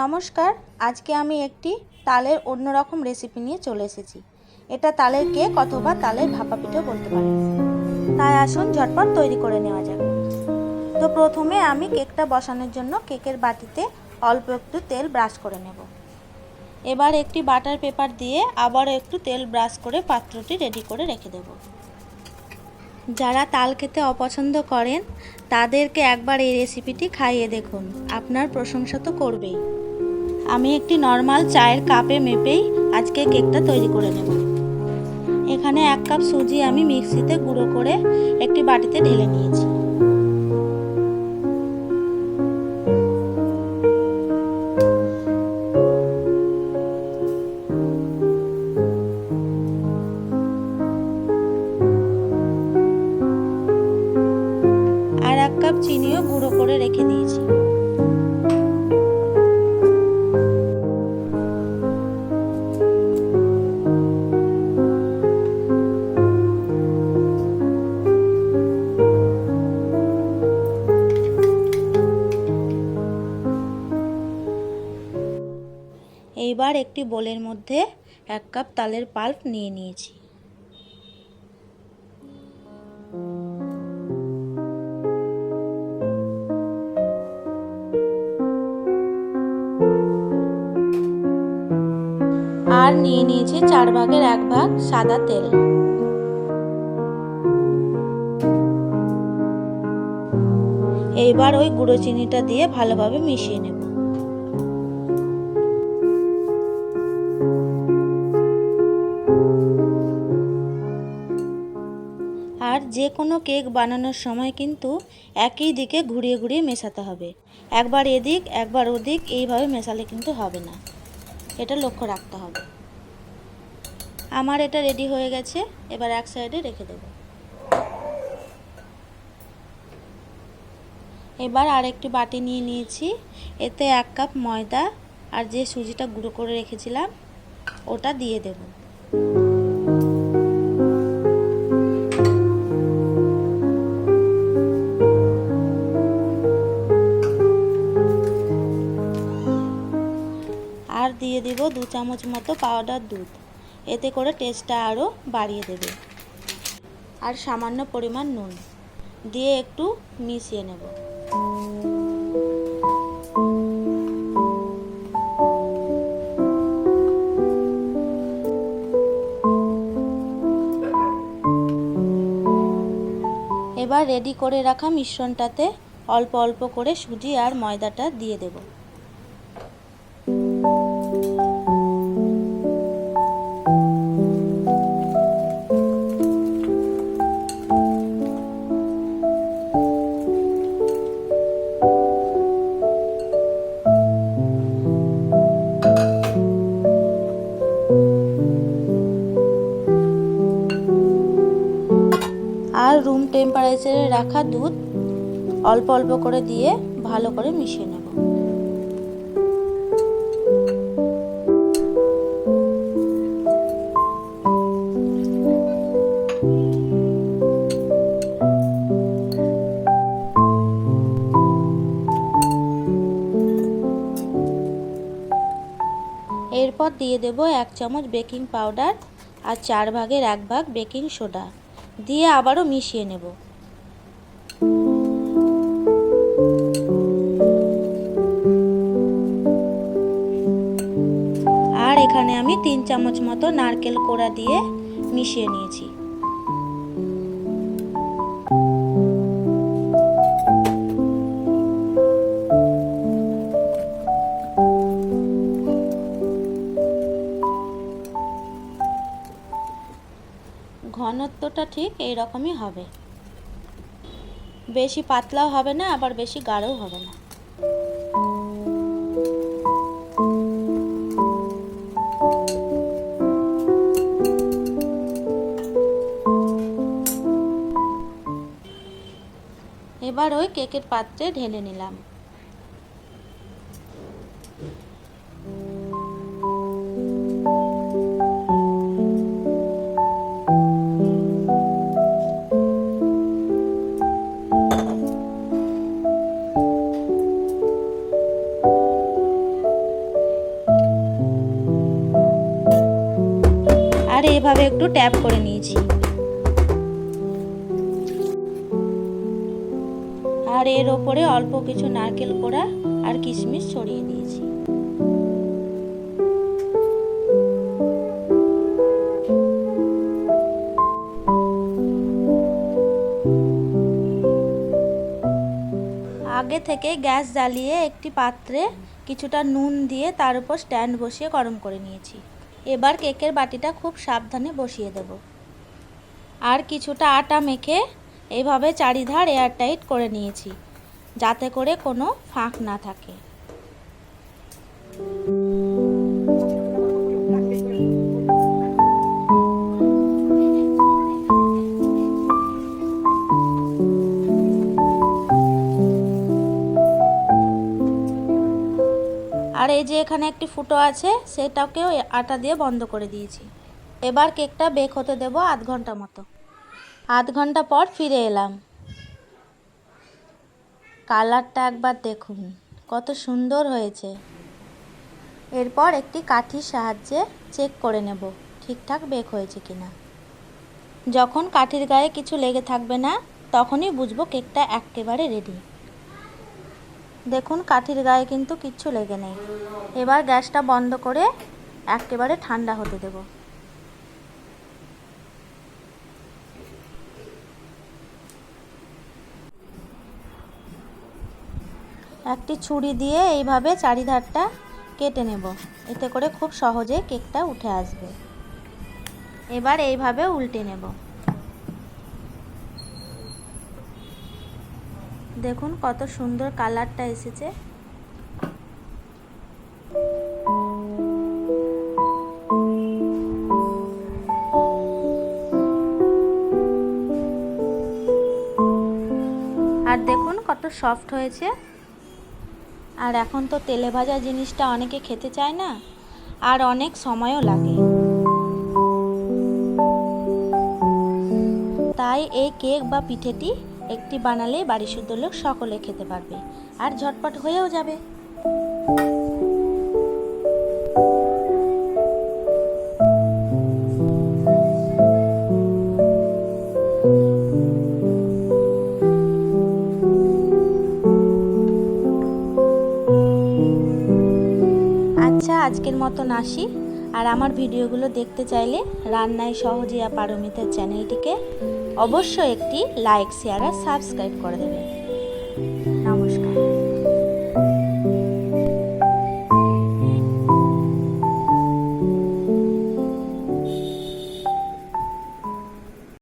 নমস্কার, আজকে আমি একটি তালের অন্যরকম রেসিপি নিয়ে চলে এসেছি। এটা তালের কেক অথবা তালের ভাপা পিঠেও বলতে পারেন। তাই আসুন ঝটপট তৈরি করে নেওয়া যাক। তো প্রথমে আমি কেকটা বসানোর জন্য কেকের বাটিতে অল্প একটু তেল ব্রাশ করে নেব। এবার একটি বাটার পেপার দিয়ে আবারও একটু তেল ব্রাশ করে পাত্রটি রেডি করে রেখে দেব। যারা তাল খেতে অপছন্দ করেন তাদেরকে একবার এই রেসিপিটি খাইয়ে দেখুন, আপনার প্রশংসা তো করবেই। আমি একটি নর্মাল চায়ের কাপে মেপেই আজকে কেকটা তৈরি করে নেব। এখানে 1 কাপ সুজি আমি মিক্সিতে গুঁড়ো করে একটি বাটিতে ঢেলে নিয়েছি। আর 1 কাপ চিনিও গুঁড়ো করে রেখে দিয়েছি। এইবার একটি বোলের মধ্যে 1 কাপ তালের পাল্প নিয়ে নিয়েছি। আর নিয়ে নিয়েছি 4 ভাগের 1 ভাগ সাদা তেল। এইবার ওই গুঁড়ো চিনিটা দিয়ে ভালোভাবে মিশিয়ে নেব। আর যে কোনো কেক বানানোর সময় কিন্তু একই দিকে ঘুরিয়ে ঘুরিয়ে মেশাতে হবে। একবার এদিক একবার ওদিক এইভাবে মেশালে কিন্তু হবে না, এটা লক্ষ্য রাখতে হবে। আমার এটা রেডি হয়ে গেছে, এবার এক সাইডে রেখে দেব। এবার আরেকটি বাটি নিয়ে নিয়েছি, এতে 1 কাপ ময়দা আর যে সুজিটা গুঁড়ো করে রেখেছিলাম ওটা দিয়ে দেব। আর দিয়ে দেব 2 চামচ মতো পাউডার দুধ, এতে করে টেস্টটা আরও বাড়িয়ে দেবে। আর সামান্য পরিমাণ নুন দিয়ে একটু মিশিয়ে নেব। এবার রেডি করে রাখা মিশ্রণটাতে অল্প অল্প করে সুজি আর ময়দাটা দিয়ে দেব। আর রুম টেম্পারেচারে রাখা দুধ অল্প অল্প করে দিয়ে ভালো করে মিশিয়ে নেব। এরপর দিয়ে দেব 1 চামচ বেকিং পাউডার আর 4 ভাগের 1 ভাগ বেকিং সোডা দিয়ে আবারও মিশিয়ে নেব। আর এখানে আমি 3 চামচ মতো নারকেল কোড়া দিয়ে মিশিয়ে নিয়েছি। ঘনত্বটা ঠিক এই রকমই হবে, বেশি পাতলাও হবে না আবার বেশি গাঢ়ও হবে না। এবার ওই কেকের পাত্রে ঢেলে নিলাম। এইভাবে একটু ট্যাপ করে নিয়েছি। আর এর ওপরে অল্প কিছু নারকেল কোড়া আর কিশমিশ ছড়িয়ে দিয়েছি। আগে থেকে গ্যাস জ্বালিয়ে একটি পাত্রে কিছুটা নুন দিয়ে তার উপর স্ট্যান্ড বসিয়ে গরম করে নিয়েছি। এবার কেকের বাটিটা খুব সাবধানে বসিয়ে দেব। আর কিছুটা আটা মেখে এইভাবে চারিধার এয়ারটাইট করে নিয়েছি, যাতে করে কোনো ফাঁক না থাকে। আর এই যে এখানে একটি ফুটো আছে, সেটাকেও আটা দিয়ে বন্ধ করে দিয়েছি। এবার কেকটা বেক হতে দেব আধ ঘন্টা মতো। আধ ঘন্টা পর ফিরে এলাম। কালারটা একবার দেখুন, কত সুন্দর হয়েছে। এরপর একটি কাঠির সাহায্যে চেক করে নেব ঠিকঠাক বেক হয়েছে কিনা। যখন কাঠির গায়ে কিছু লেগে থাকবে না, তখনই বুঝবো কেকটা একেবারে রেডি। দেখুন কাঠির গায়ে কিন্তু কিচ্ছু লেগে নেই। এবার গ্যাসটা বন্ধ করে একেবারে ঠান্ডা হতে দেব। একটি ছুরি দিয়ে এইভাবে চারিধারটা কেটে নেব, এতে করে খুব সহজে কেকটা উঠে আসবে। এবার এইভাবে উল্টে নেব। দেখুন কত সুন্দর কালারটা এসেছে। আর দেখুন কত সফট হয়েছে। আর এখন তো তেলে ভাজা জিনিসটা অনেকে খেতে চায় না, আর অনেক সময়ও লাগে। তাই এই কেক বা পিঠেটি একটি বানালে বাড়ির শুদ্ধ লোক সকলে খেতে পারবে, আর ঝটপট হয়েও যাবে। আচ্ছা, আজকের মতন আসি। আর আমার ভিডিওগুলো দেখতে চাইলে রান্নায় সহজিয়া পারমিতার চ্যানেলটিকে অবশ্যই একটি লাইক, শেয়ার আর সাবস্ক্রাইব করে দেবেন।